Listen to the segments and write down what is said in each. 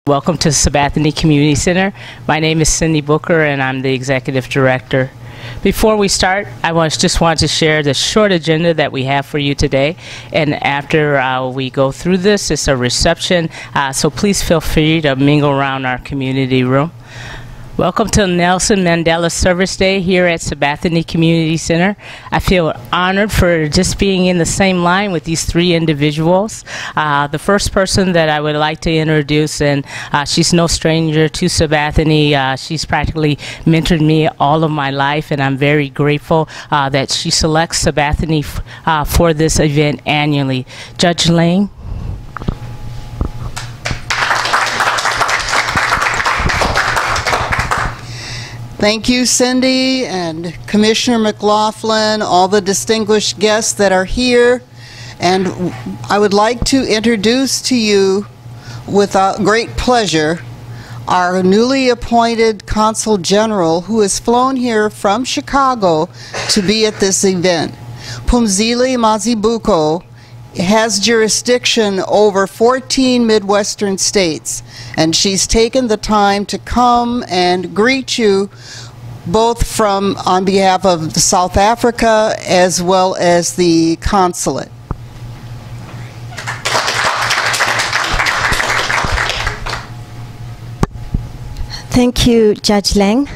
Welcome to Sabathani Community Center. My name is Cindy Booker and I'm the Executive Director. Before we start, I just want to share the short agenda that we have for you today. And after we go through this, it's a reception, so please feel free to mingle around our community room. Welcome to Nelson Mandela Service Day here at Sabathani Community Center. I feel honored for just being in the same line with these three individuals. The first person that I would like to introduce, and she's no stranger to Sabathani. She's practically mentored me all of my life, and I'm very grateful that she selects Sabathani for this event annually. Judge Lang. Thank you, Cindy and Commissioner McLaughlin, all the distinguished guests that are here. And I would like to introduce to you, with great pleasure, our newly appointed Consul General who has flown here from Chicago to be at this event. Phumzile Mazibuko has jurisdiction over 14 Midwestern states, and she's taken the time to come and greet you both on behalf of South Africa as well as the consulate. Thank you, Judge Lang.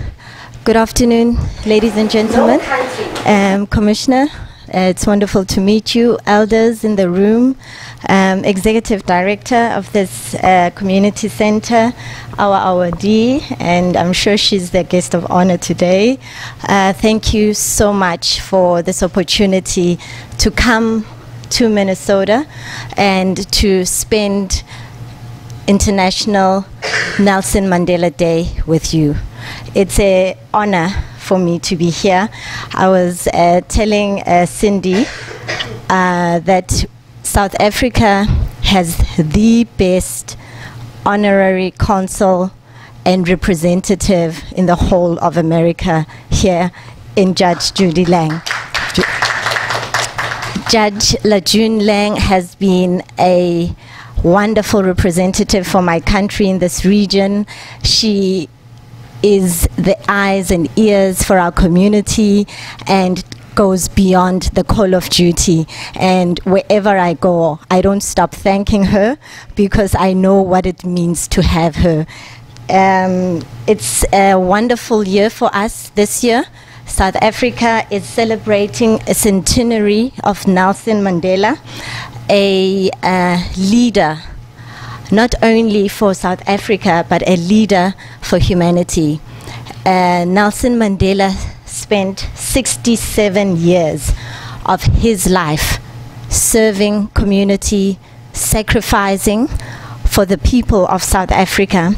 Good afternoon, ladies and gentlemen. Commissioner, it's wonderful to meet you, elders in the room, Executive Director of this community center, our D, and I'm sure she's the guest of honor today. Thank you so much for this opportunity to come to Minnesota and to spend International Nelson Mandela Day with you. It's an honor for me to be here. I was telling Cindy that South Africa has the best honorary consul and representative in the whole of America here in Judge Judy Lang. Judge LaJune Lang has been a wonderful representative for my country in this region. She is the eyes and ears for our community and goes beyond the call of duty. And wherever I go, I don't stop thanking her because I know what it means to have her. It's a wonderful year for us this year. South Africa is celebrating a centenary of Nelson Mandela, a leader not only for South Africa, but a leader for humanity. Nelson Mandela spent 67 years of his life serving community, sacrificing for the people of South Africa,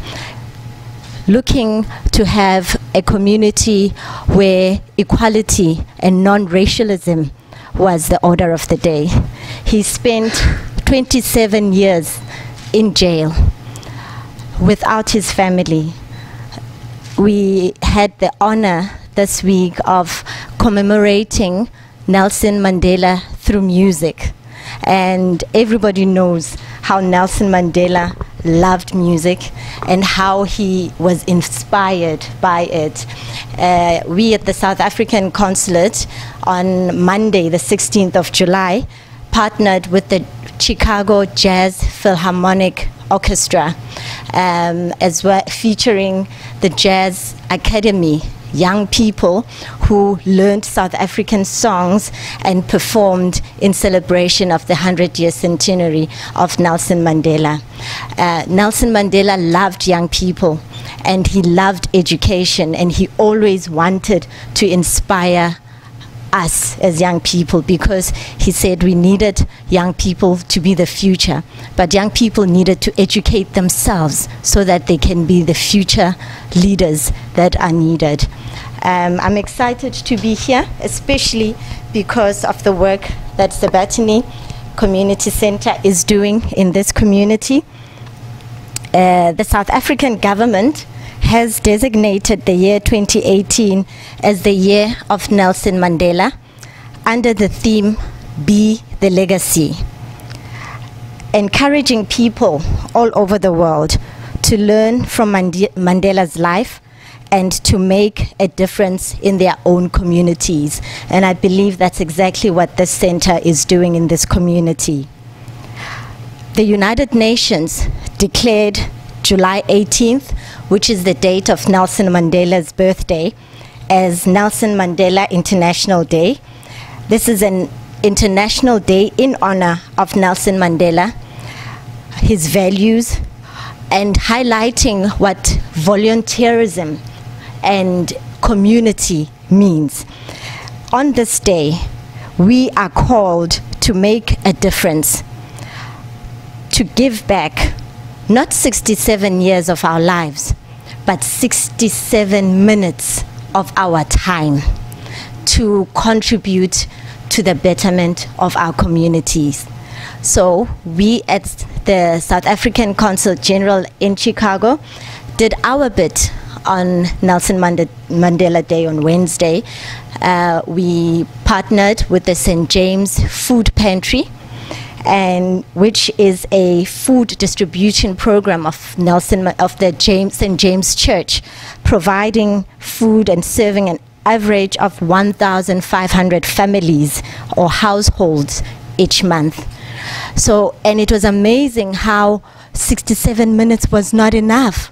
looking to have a community where equality and non-racialism was the order of the day. He spent 27 years in jail without his family. We had the honor this week of commemorating Nelson Mandela through music. And everybody knows how Nelson Mandela loved music and how he was inspired by it. We at the South African Consulate on Monday, the 16th of July, partnered with the Chicago Jazz Philharmonic Orchestra, as well featuring the Jazz Academy, young people who learned South African songs and performed in celebration of the 100-year centenary of Nelson Mandela. Nelson Mandela loved young people and he loved education, and he always wanted to inspire us as young people, because he said we needed young people to be the future, but young people needed to educate themselves so that they can be the future leaders that are needed. I'm excited to be here, especially because of the work that Sabathani Community Center is doing in this community. The South African government has designated the year 2018 as the year of Nelson Mandela under the theme, Be the Legacy, encouraging people all over the world to learn from Mandela's life, and to make a difference in their own communities. And I believe that's exactly what this center is doing in this community. The United Nations declared July 18th, which is the date of Nelson Mandela's birthday, as Nelson Mandela International Day. This is an international day in honor of Nelson Mandela, his values, and highlighting what volunteerism and community means. On this day, we are called to make a difference, to give back not 67 years of our lives, but 67 minutes of our time to contribute to the betterment of our communities. So we at the South African Consul General in Chicago did our bit on Nelson Mandela Day on Wednesday. We partnered with the St. James Food Pantry, and which is a food distribution program of the St. James Church, providing food and serving an average of 1,500 families or households each month. So, and it was amazing how 67 minutes was not enough.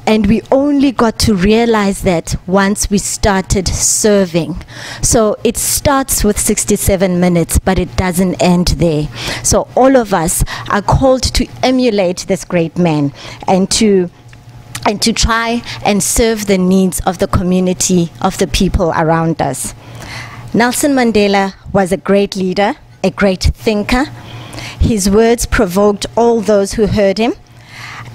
And we only got to realize that once we started serving. So it starts with 67 minutes, but it doesn't end there. So all of us are called to emulate this great man and to try and serve the needs of the community, of the people around us. Nelson Mandela was a great leader, a great thinker. His words provoked all those who heard him.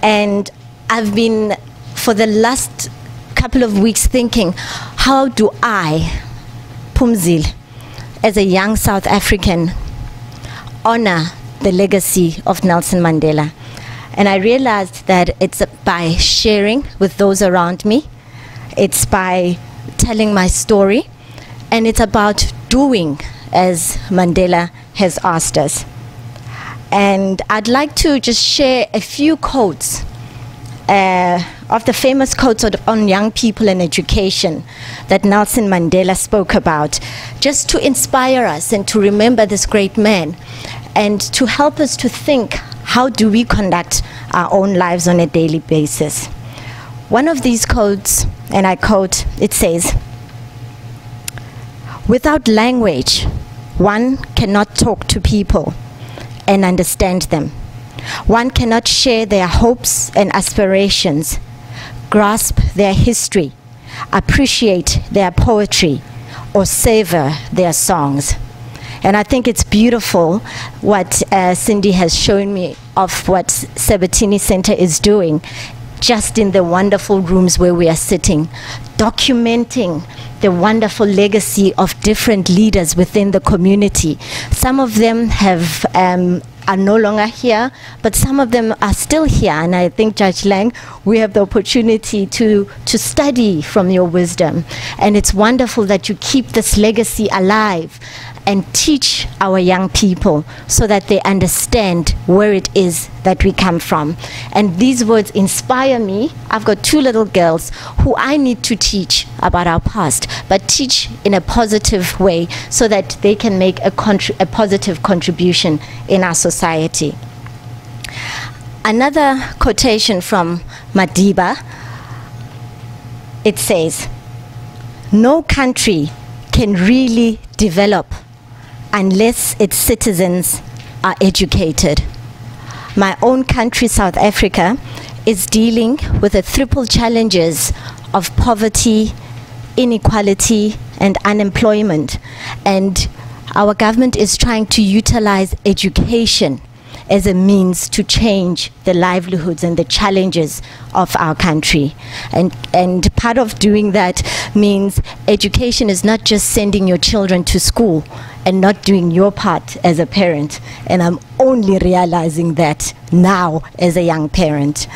And I've been, for the last couple of weeks, thinking, how do I, Pumzile, as a young South African, honor the legacy of Nelson Mandela? And I realized that it's by sharing with those around me, it's by telling my story, and it's about doing as Mandela has asked us. And I'd like to just share a few quotes of the famous quotes on young people and education that Nelson Mandela spoke about, just to inspire us and to remember this great man, and to help us to think, how do we conduct our own lives on a daily basis? One of these quotes, and I quote, it says, "Without language, one cannot talk to people and understand them. One cannot share their hopes and aspirations, grasp their history, appreciate their poetry, or savor their songs." And I think it's beautiful what Cindy has shown me of what Sabatini Center is doing, just in the wonderful rooms where we are sitting, documenting the wonderful legacy of different leaders within the community. Some of them are no longer here, but some of them are still here. And I think, Judge Lang, we have the opportunity to study from your wisdom. And it's wonderful that you keep this legacy alive and teach our young people so that they understand where it is that we come from. And these words inspire me. I've got two little girls who I need to teach about our past, but teach in a positive way so that they can make a positive contribution in our society. Another quotation from Madiba, it says, "No country can really develop unless its citizens are educated." My own country, South Africa, is dealing with the triple challenges of poverty, inequality, and unemployment. And our government is trying to utilize education as a means to change the livelihoods and the challenges of our country. And part of doing that means education is not just sending your children to school and not doing your part as a parent. And I'm only realizing that now as a young parent.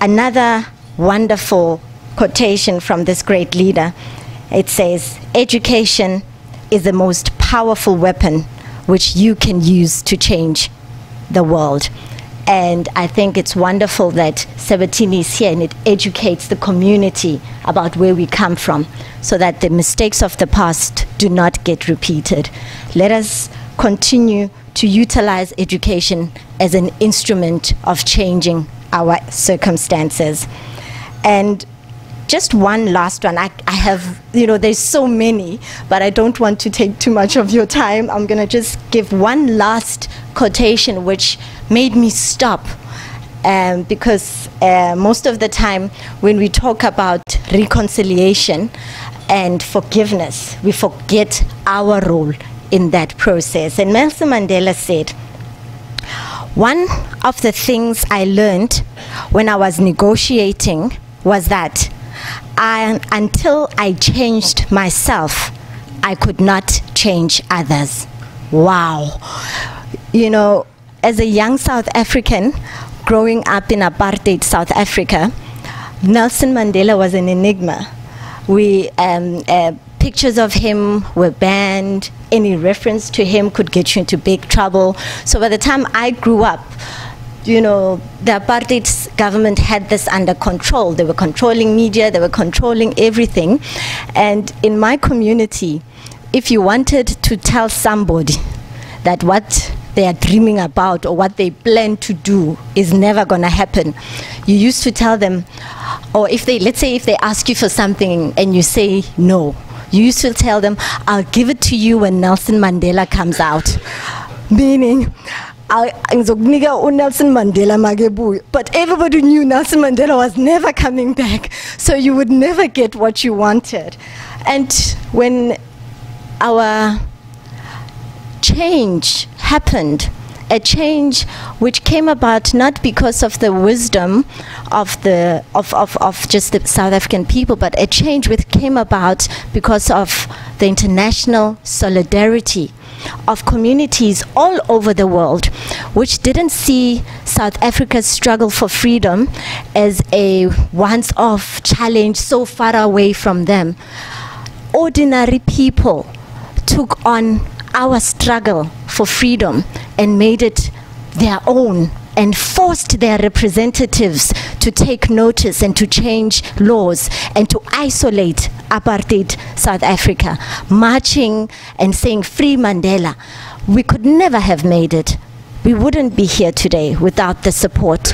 Another wonderful quotation from this great leader, it says, "Education is the most powerful weapon which you can use to change the world." And I think it's wonderful that Sabatini is here and it educates the community about where we come from so that the mistakes of the past do not get repeated. Let us continue to utilize education as an instrument of changing our circumstances. And just one last one. I have, there's so many, but I don't want to take too much of your time. I'm going to just give one last quotation which made me stop. Because most of the time when we talk about reconciliation and forgiveness, we forget our role in that process. And Nelson Mandela said, one of the things I learned when I was negotiating was that until I changed myself, I could not change others. Wow. As a young South African growing up in apartheid South Africa, Nelson Mandela was an enigma. Pictures of him were banned. Any reference to him could get you into big trouble. So by the time I grew up, the apartheid government had this under control. They were controlling media, they were controlling everything. And in my community, if you wanted to tell somebody that what they are dreaming about or what they plan to do is never going to happen, you used to tell them, or let's say if they ask you for something and you say no, you used to tell them, I'll give it to you when Nelson Mandela comes out. Meaning, Nelson Mandela, but everybody knew Nelson Mandela was never coming back, so you would never get what you wanted. And when our change happened, a change which came about not because of the wisdom of just the South African people, but a change which came about because of the international solidarity of communities all over the world, which didn't see South Africa's struggle for freedom as a once-off challenge so far away from them. Ordinary people took on our struggle for freedom and made it their own and forced their representatives to take notice and to change laws and to isolate apartheid South Africa, marching and saying free Mandela. We could never have made it. We wouldn't be here today without the support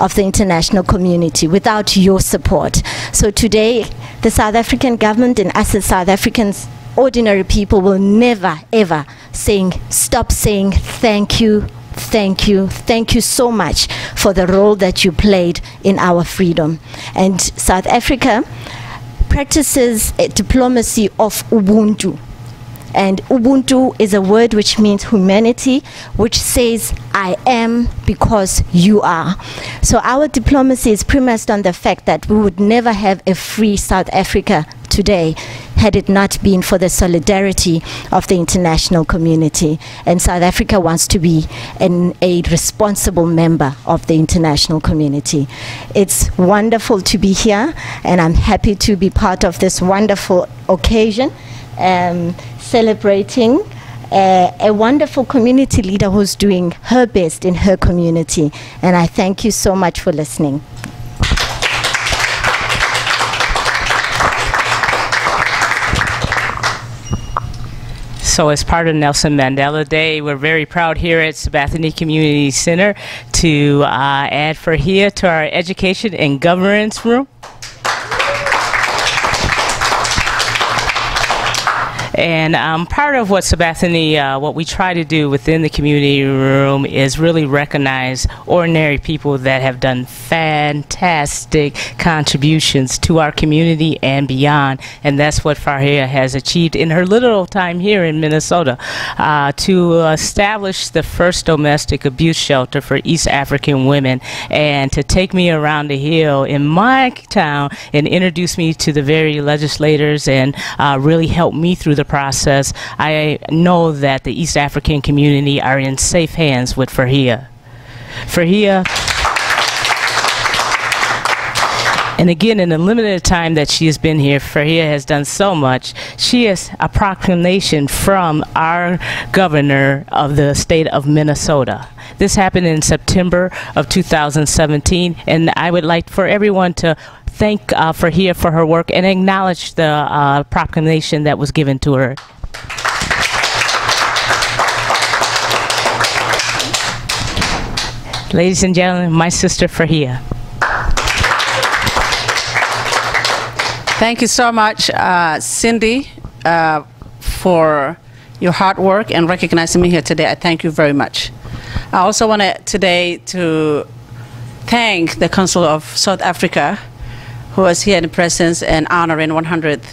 of the international community, without your support. So today, the South African government and us as South Africans, ordinary people, will never ever stop saying thank you, thank you, thank you so much for the role that you played in our freedom. And South Africa practices a diplomacy of Ubuntu. And Ubuntu is a word which means humanity, which says, I am because you are. So our diplomacy is premised on the fact that we would never have a free South Africa today had it not been for the solidarity of the international community. And South Africa wants to be a responsible member of the international community. It's wonderful to be here, and I'm happy to be part of this wonderful occasion, celebrating a wonderful community leader who's doing her best in her community. And I thank you so much for listening. So as part of Nelson Mandela Day, we're very proud here at Sabathani Community Center to add Farhia to our Education and Governance Room. And part of what Sabathani, what we try to do within the community room is really recognize ordinary people that have done fantastic contributions to our community and beyond. And that's what Farhia has achieved in her little time here in Minnesota, to establish the first domestic abuse shelter for East African women, and to take me around the hill in my town and introduce me to the very legislators and really help me through the process. I know that the East African community are in safe hands with Farhia. Farhia And again, in the limited time that she has been here, Fahia has done so much. She is a proclamation from our governor of the state of Minnesota. This happened in September of 2017, and I would like for everyone to thank Fahia for her work and acknowledge the proclamation that was given to her. Ladies and gentlemen, my sister Fahia. Thank you so much, Cindy, for your hard work and recognizing me here today. I thank you very much. I also want today to thank the Council of South Africa, who was here in the presence and honoring 100th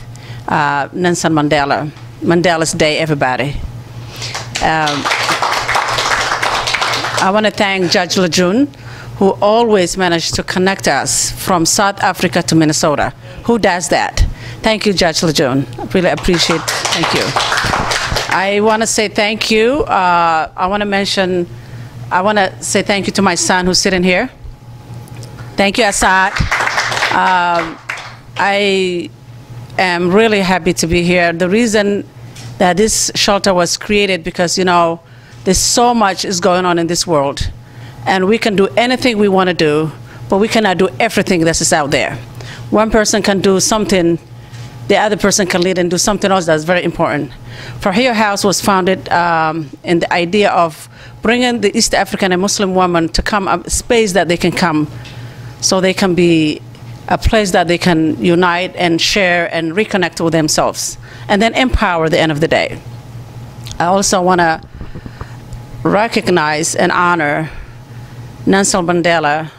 Nelson Mandela. Mandela's Day, everybody. I want to thank Judge Lejeune, who always managed to connect us from South Africa to Minnesota. Who does that? Thank you, Judge Lejeune. I really appreciate it. Thank you. I want to say thank you. I want to say thank you to my son who's sitting here. Thank you, Assad. I am really happy to be here. The reason that this shelter was created because, you know, there's so much is going on in this world. And we can do anything we want to do, but we cannot do everything that is out there. One person can do something, the other person can lead and do something else that's very important. Fahia House was founded in the idea of bringing the East African and Muslim women to come a space that they can come, so they can be a place that they can unite and share and reconnect with themselves, and then empower at the end of the day. I also want to recognize and honor Nelson Mandela.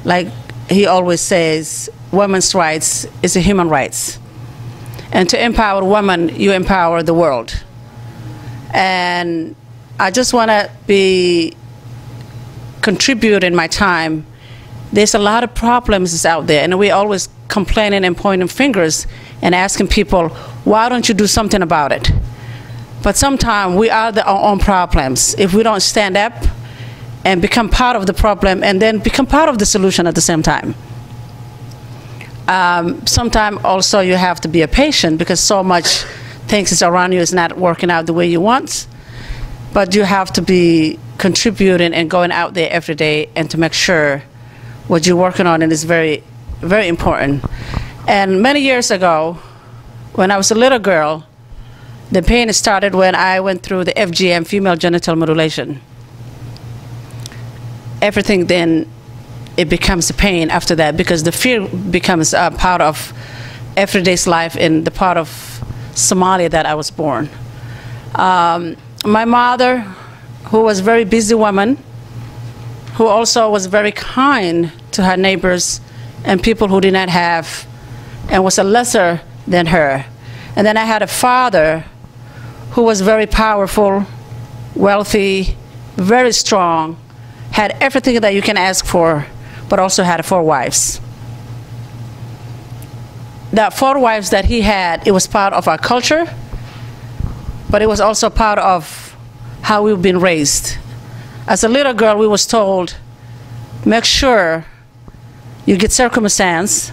Like he always says, women's rights is a human rights. And to empower women, you empower the world. And I just want to be contributing my time. There's a lot of problems out there, and we're always complaining and pointing fingers and asking people, why don't you do something about it? But sometimes we are our own problems. If we don't stand up and become part of the problem and then become part of the solution at the same time. Sometimes also you have to be a patient because so much things is around you is not working out the way you want. But you have to be contributing and going out there every day and to make sure what you're working on is very, very important. And many years ago, when I was a little girl, the pain started when I went through the FGM, female genital mutilation. Everything then, it becomes a pain after that because the fear becomes a part of everyday's life in the part of Somalia that I was born. My mother, who was a very busy woman, who also was very kind to her neighbors and people who did not have, and was a lesser than her. And then I had a father who was very powerful, wealthy, very strong, had everything that you can ask for, but also had 4 wives. That 4 wives that he had, it was part of our culture, but it was also part of how we've been raised. As a little girl, we was told, make sure you get circumcised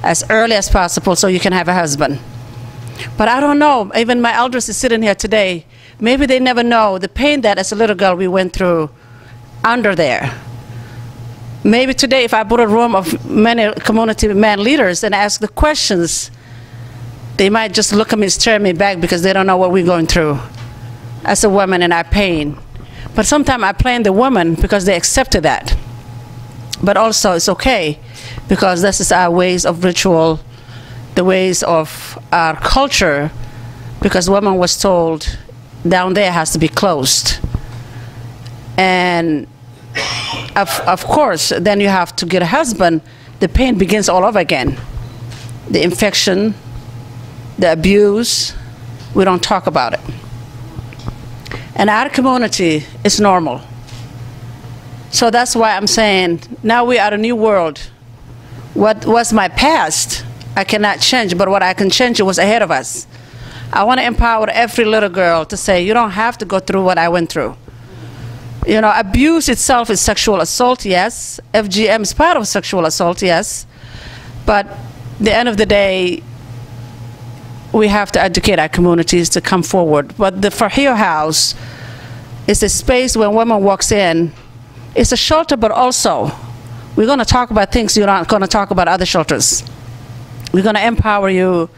as early as possible so you can have a husband. But I don't know, even my elders is sitting here today, maybe they never know the pain that as a little girl we went through under there. Maybe today if I put a room of many community man leaders and ask the questions, they might just look at me and stare me back because they don't know what we're going through as a woman and our pain. But sometimes I blame the woman because they accepted that. But also it's okay because this is our ways of ritual, the ways of our culture, because woman was told down there has to be closed. And of course, then you have to get a husband, the pain begins all over again. The infection, the abuse, we don't talk about it. And our community is normal. So that's why I'm saying, now we are a new world. What was my past, I cannot change, but what I can change was ahead of us. I want to empower every little girl to say, you don't have to go through what I went through. You know, abuse itself is sexual assault, yes. FGM is part of sexual assault, yes. But at the end of the day, we have to educate our communities to come forward. But the Fahio House is a space when women walks in. It's a shelter, but also we're going to talk about things you're not going to talk about other shelters. We're going to empower you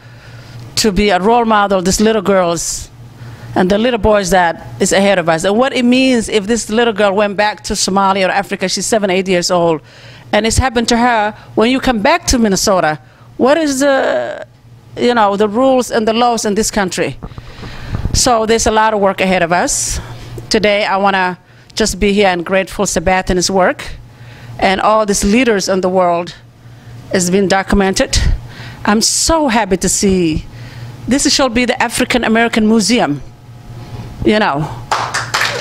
to be a role model, these little girls and the little boys that is ahead of us. And what it means if this little girl went back to Somalia or Africa, she's 7, 8 years old, and it's happened to her, when you come back to Minnesota, what is the, you know, the rules and the laws in this country? So there's a lot of work ahead of us. Today, I want to just be here and grateful Sabath and his work, and all these leaders in the world has been documented. I'm so happy to see this should be the African American Museum, you know.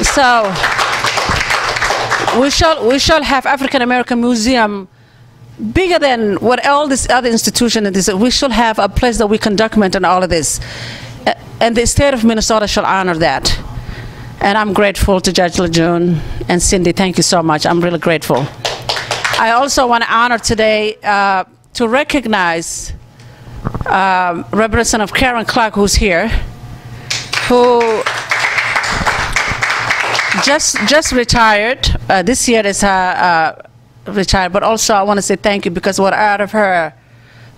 So we shall have African American Museum bigger than what all these other institutions. We should have a place that we can document on all of this, and the state of Minnesota shall honor that. And I'm grateful to Judge Lejeune and Cindy. Thank you so much. I'm really grateful. I also want to honor today to recognize Representative Karen Clark, who's here, who just retired. This year is her retired, but also I want to say thank you, because without of her,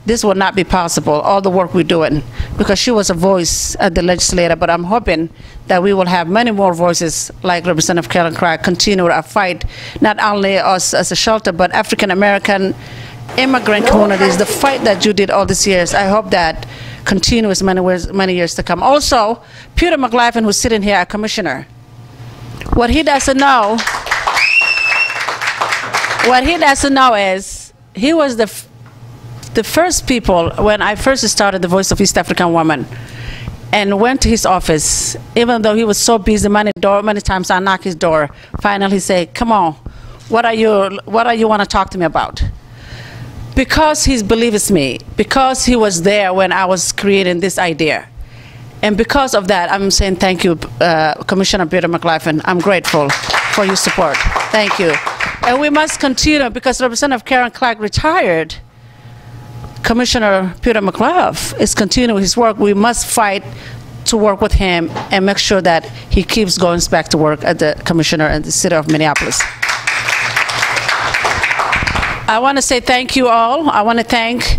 this would not be possible, all the work we're doing, because she was a voice at the legislature. But I'm hoping that we will have many more voices like Representative Karen Clark, continue our fight, not only us as a shelter, but African American immigrant communities, the fight that you did all these years. I hope that continues many years to come. Also, Peter McLaughlin, who's sitting here, our commissioner, what he doesn't know is he was the first people, when I first started the Voice of East African Women, and went to his office, even though he was so busy, many times I knocked his door. Finally, he said, "Come on, what are you want to talk to me about?" Because he believes me, because he was there when I was creating this idea. And because of that, I'm saying thank you, Commissioner Peter McLaughlin. I'm grateful for your support. Thank you. And we must continue, because Representative Karen Clark retired. Commissioner Peter McLaughlin is continuing his work. We must fight to work with him and make sure that he keeps going back to work as the commissioner in the city of Minneapolis. I want to say thank you all. I want to thank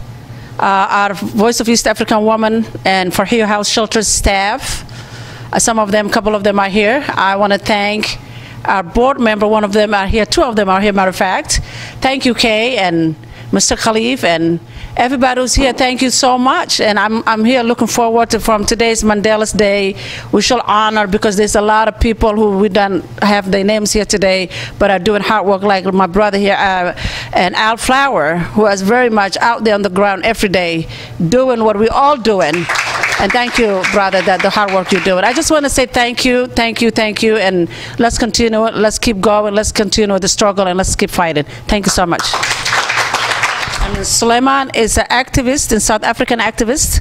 our Voice of East African Women and Fahio House Shelter staff. Some of them, a couple of them are here. I want to thank our board member. One of them are here. Two of them are here, matter of fact. Thank you, Kay and Mr. Khalif and everybody who's here. Thank you so much. And I'm here looking forward to, from today's Mandela's Day, we shall honor, because there's a lot of people who we don't have their names here today, but are doing hard work, like my brother here, and Al Flower, who is very much out there on the ground every day, doing what we all doing. And thank you, brother, that the hard work you're doing. I just want to say thank you, thank you, thank you, and let's continue, let's keep going, let's continue the struggle, and let's keep fighting. Thank you so much. And Suleiman is an activist, a South African activist,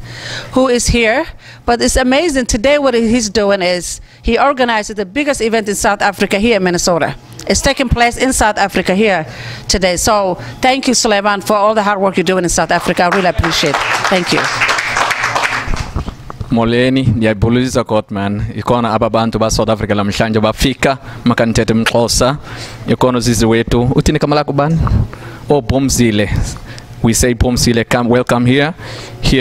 who is here. But it's amazing today what he's doing is he organized the biggest event in South Africa here in Minnesota. It's taking place in South Africa here today. So thank you, Suleiman, for all the hard work you're doing in South Africa. I really appreciate it. Thank you. Moleni ndiyayibulisa kodwa man ikona ababantu ba South Africa lamhlanje bafika makanithethe umXhosa ikona zizi wethu uthini igama lakho bani Bomzile. We say Bomzile, come, welcome here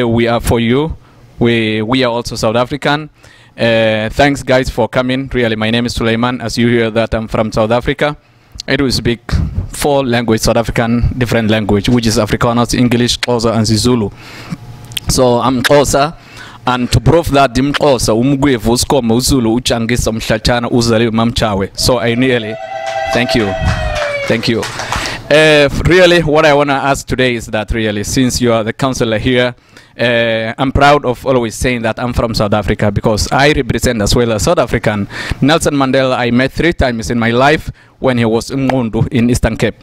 we are for you. We are also South African. Thanks guys for coming. Really, my name is Suleiman. As you hear that I'm from South Africa. I do speak 4 languages, South African different language, which is Afrikaans, English, Xhosa and Zulu. So I'm Xhosa. And to prove that Xhosa umgwevu usikoma uZulu uchangisa umhlatshana uzale mamchawe. So I really thank you. Really what I want to ask today is that really, since you are the councillor here, I'm proud of always saying that I'm from South Africa, because I represent as well as South African. Nelson Mandela I met 3 times in my life when he was in Ngundu in Eastern Cape.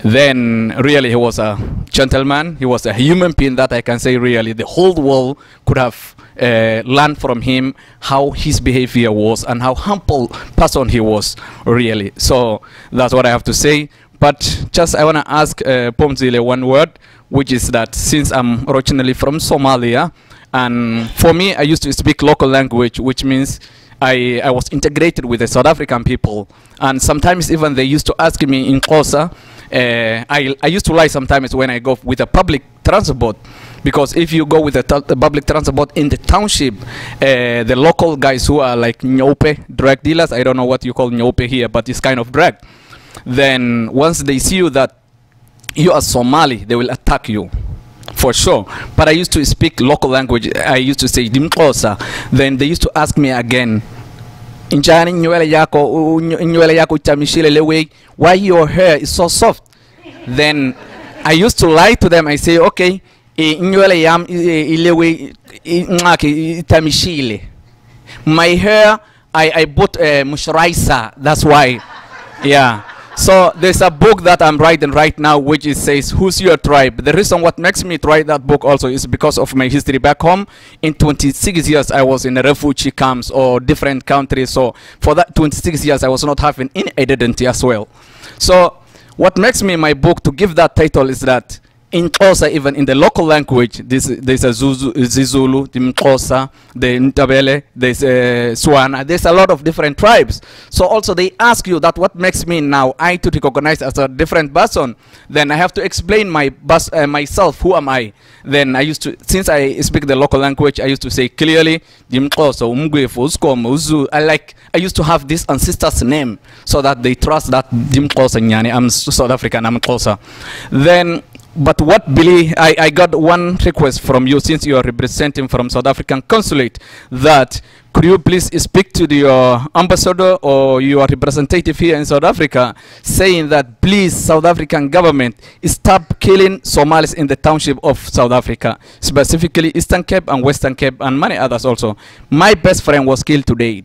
Then really he was a gentleman, he was a human being that I can say really the whole world could have learned from him how his behavior was and how humble person he was really. So that's what I have to say. But just I want to ask Bomzile one word. which is that since I'm originally from Somalia, and for me, I used to speak local language, which means I was integrated with the South African people. And sometimes even they used to ask me in Xhosa, I used to lie sometimes when I go with a public transport, because if you go with the public transport in the township, the local guys who are like nyope, drug dealers, I don't know what you call nyope here, but it's kind of drug. Then once they see you that you are Somali, they will attack you. For sure. But I used to speak local language. I used to say Dimxhosa. Then they used to ask me again, Injani nywele yako chamishile lewe, why your hair is so soft? Then I used to lie to them. I say, okay, nywele yam ilewe tamishile. My hair, I bought moisturizer. That's why. Yeah. So there's a book that I'm writing right now, which it says, "Who's Your Tribe?" The reason what makes me write that book also is because of my history back home. In 26 years, I was in a refugee camps or different countries. So for that 26 years, I was not having any identity as well. So what makes me my book to give that title is that in Xhosa, even in the local language, there's a Zulu, the Xhosa, the Ntabele, there's Swana, there's a lot of different tribes. So also they ask you that what makes me now, I to recognize as a different person, then I have to explain myself, who am I? Then I used to, since I speak the local language, I used to say clearly, I used to have this ancestor's name so that they trust that I'm South African, I'm Xhosa. Then, but what Billy, I got one request from you, since you are representing from South African consulate, that could you please speak to your ambassador or your representative here in South Africa, saying that please, South African government, stop killing Somalis in the township of South Africa, specifically Eastern Cape and Western Cape and many others also. My best friend was killed today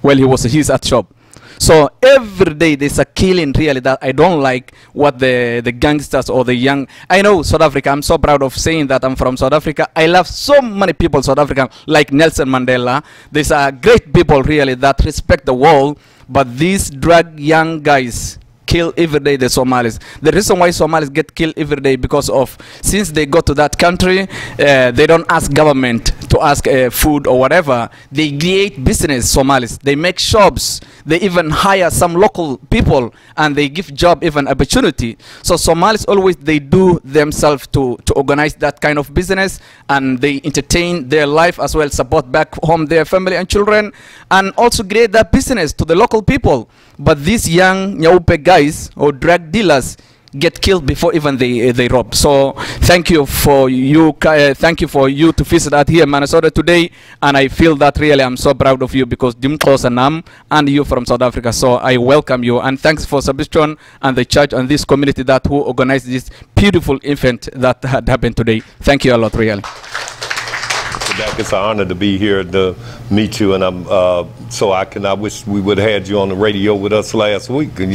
while he's at shop. So every day there's a killing really that I don't like, what the gangsters or the young. I know South Africa, I'm so proud of saying that I'm from South Africa. I love so many people South Africa, like Nelson Mandela. There's a great people really that respect the world, but these drug young guys kill every day the Somalis. The reason why Somalis get killed every day because of, since they go to that country, they don't ask government to ask food or whatever. They create business, Somalis. They make shops. They even hire some local people and they give job even opportunity. So Somalis always, they do themselves to organize that kind of business, and they entertain their life as well, support back home their family and children, and also create that business to the local people. But these young Nyaupe guys or drug dealers get killed before even they rob. So thank you for you to visit out here in Minnesota today, and I feel that really I'm so proud of you, because Dimxhosa Nam and you from South Africa. So I welcome you, and thanks for Submission and the church and this community that who organized this beautiful event that had happened today. Thank you a lot, really. It's an honor to be here to meet you, and I wish we would have had you on the radio with us last week, and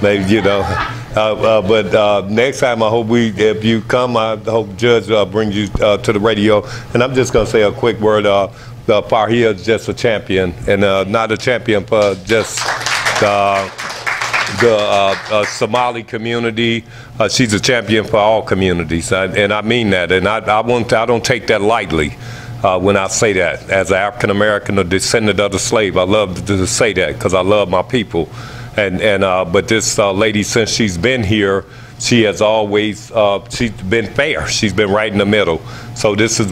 maybe but next time I hope if you come, I hope Judge brings you to the radio. And I'm just gonna say a quick word. Farhia is just a champion, and not a champion for just the Somali community. She's a champion for all communities, and I mean that. And I don't take that lightly when I say that. As an African American, a descendant of the slave, I love to say that because I love my people. But this lady, since she's been here, she has always she's been fair. She's been right in the middle. So this is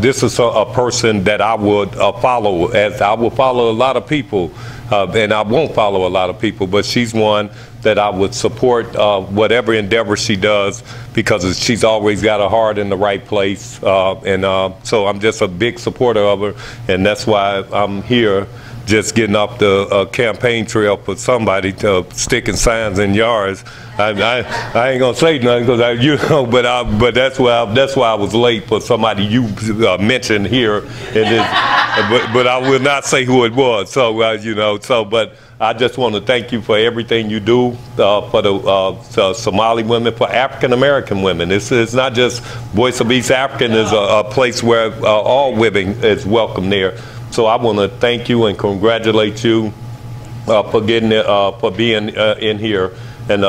this is a person that I would follow, as I will follow a lot of people, and I won't follow a lot of people. But she's one that I would support whatever endeavor she does, because she's always got her heart in the right place. So I'm just a big supporter of her, and that's why I'm here, just getting off the campaign trail for somebody to sticking signs in yards. I ain't gonna say nothing because but that's why I was late for somebody you mentioned here. But I will not say who it was. So but I just want to thank you for everything you do for the Somali women, for African American women. It's not just Voice of East African is a place where all women is welcome there. So I want to thank you and congratulate you for being in here. And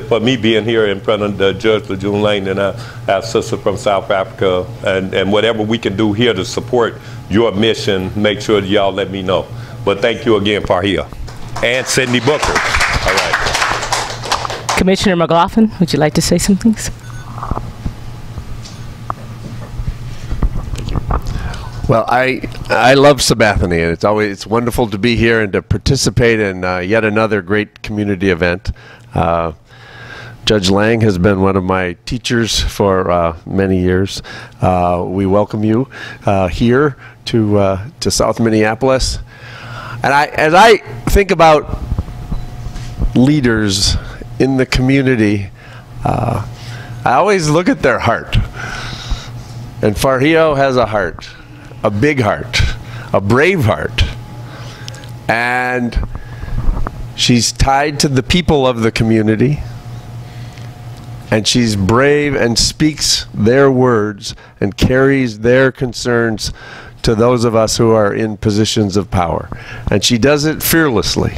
for me being here in front of Judge Lejeune Lang and our sister from South Africa, and whatever we can do here to support your mission, make sure that y'all let me know. But thank you again, Farhia. And Cindy Booker. All right. Commissioner McLaughlin, would you like to say something? Well, I love Sabathani, and it's wonderful to be here and to participate in yet another great community event. Judge Lang has been one of my teachers for many years. We welcome you here to South Minneapolis. And as I think about leaders in the community, I always look at their heart. And Farhia has a heart. A big heart, a brave heart, and she's tied to the people of the community, and she's brave and speaks their words and carries their concerns to those of us who are in positions of power, and she does it fearlessly,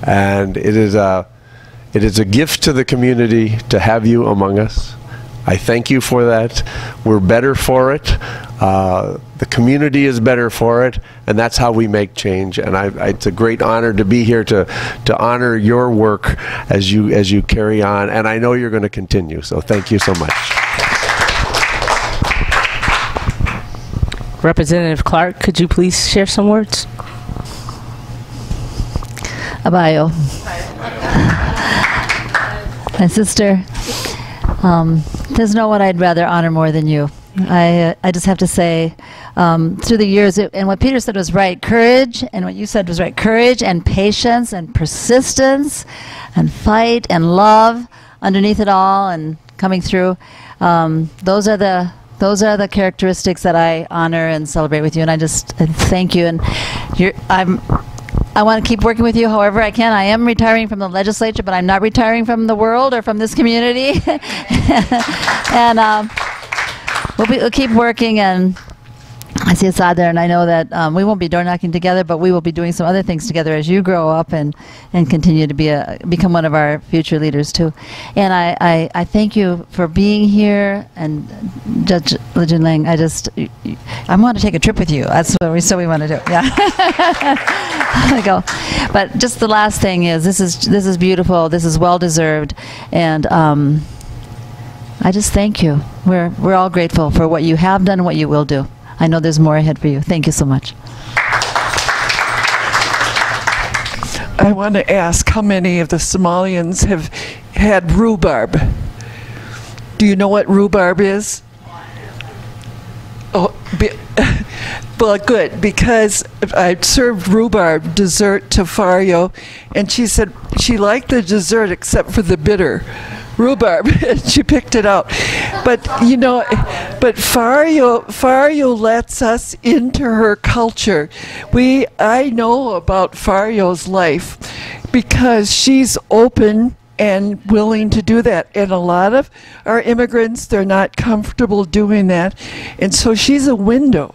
and it is a gift to the community to have you among us. I thank you for that. We're better for it. The community is better for it, and that's how we make change. And it's a great honor to be here to honor your work as you carry on. And I know you're going to continue. So thank you so much. Representative Clark, could you please share some words? Abayo. My sister. There's no one I'd rather honor more than you. I just have to say, through the years, and what Peter said was right, courage, and what you said was right, courage and patience and persistence and fight and love underneath it all and coming through. Those are the characteristics that I honor and celebrate with you, and I thank you. And I want to keep working with you however I can. I am retiring from the legislature, but I'm not retiring from the world or from this community. And we'll keep working, and I see Assad there, and I know that we won't be door knocking together, but we will be doing some other things together as you grow up and continue to become one of our future leaders too. And I thank you for being here, and Judge Lejeune Lang, I want to take a trip with you. That's what we want to do. Yeah. Go. But just the last thing is, this is beautiful. This is well deserved, and I just thank you. We're all grateful for what you have done and what you will do. I know there's more ahead for you. Thank you so much. I want to ask how many of the Somalians have had rhubarb. Do you know what rhubarb is? Oh, well, good, because I served rhubarb dessert to Fario, and she said she liked the dessert except for the bitter rhubarb, and she picked it out. But you know, Fario lets us into her culture. I know about Fario's life because she's open and willing to do that. And a lot of our immigrants, they're not comfortable doing that. And so she's a window.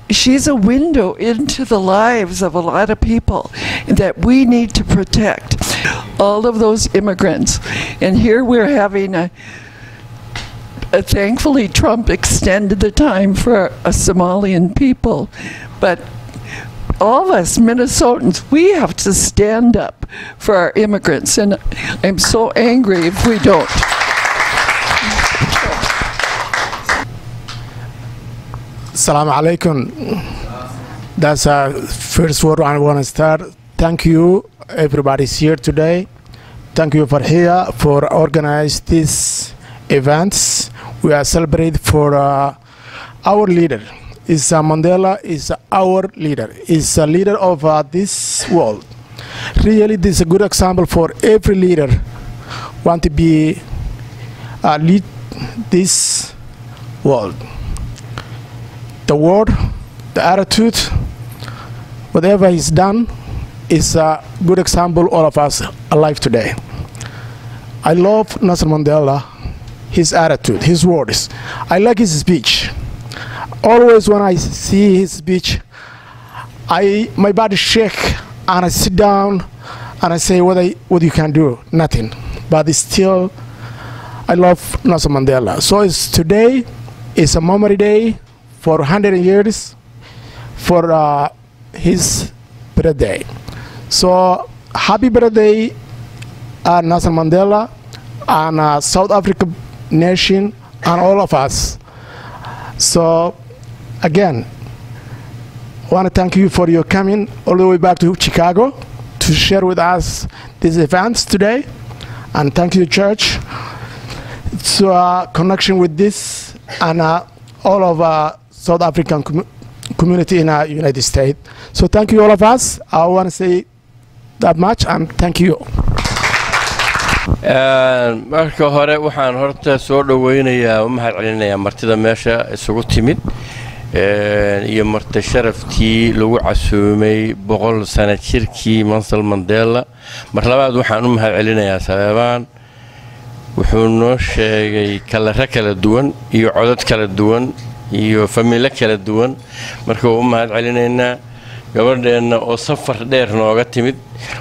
She's a window into the lives of a lot of people that we need to protect. All of those immigrants. And here we're having thankfully Trump extended the time for a Somalian people. But all of us Minnesotans, we have to stand up for our immigrants. And I'm so angry if we don't. Assalamu alaikum. That's first word I want to start. Thank you, everybody's here today. Thank you Farhia for organizing these events. We are celebrating for our leader. Mandela is our leader. Is a leader of this world. Really, this is a good example for every leader want to be lead this world. The word, the attitude, whatever he's done is a good example all of us alive today. I love Nelson Mandela, his attitude, his words. I like his speech. Always when I see his speech, my body shake and I sit down and I say what you can do, nothing. But still, I love Nelson Mandela. So today is a memory day for 100 years for his birthday. So happy birthday, Nelson Mandela, and South Africa nation, and all of us. So again, I want to thank you for your coming all the way back to Chicago to share with us these events today. And thank you, church, to connection with this and all of South African community in the United States. So thank you all of us. I want to say that much, and thank you. marka hore waxaan horta soo dhaweynayaa u mahad celinayaa martida meesha isugu timid iyo marti sharaftii lagu casuumay 100 sano jirkii Nelson Mandela mar labaad waxaan u mahad celinayaa Saleebaan wuxuu noo sheegay kala duwan iyo codad kala duwan iyo familyo kala duwan marka u mahad celinaynaa gabadheena oo safar dheer nooga timid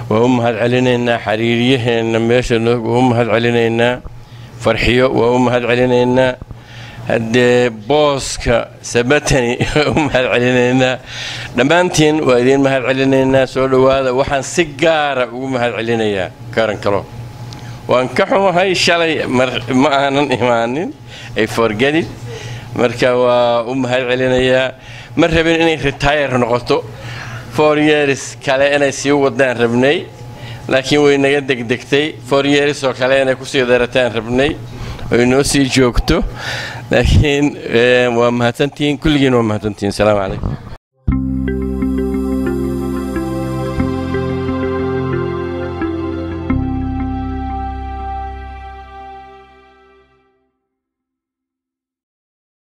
waa u mahad celinaynaa xariiriyaheena meesha noogu mahad celinaynaa farxiyo waa u mahad celinaynaa hadee booska sabatani u mahad celinaynaa dhamaantiin waa idin mahad celinaynaa soo dhawaada waxaan si gaar ah ugu mahad celinayaa karan kalo waan ka xumahay shalay ma aanan imaanin ay forget it marka waa u mahad celinayaa ma rabin inay retire noqoto 4 years kale inay sii wadaan rabnay laakiin way naga degdegtay 4 years oo kale inay ku sii darataan rabnay oo inoo sii joogto laakiin waa mahadsantiin kulligiin waa mahadsantiin salaam calaykum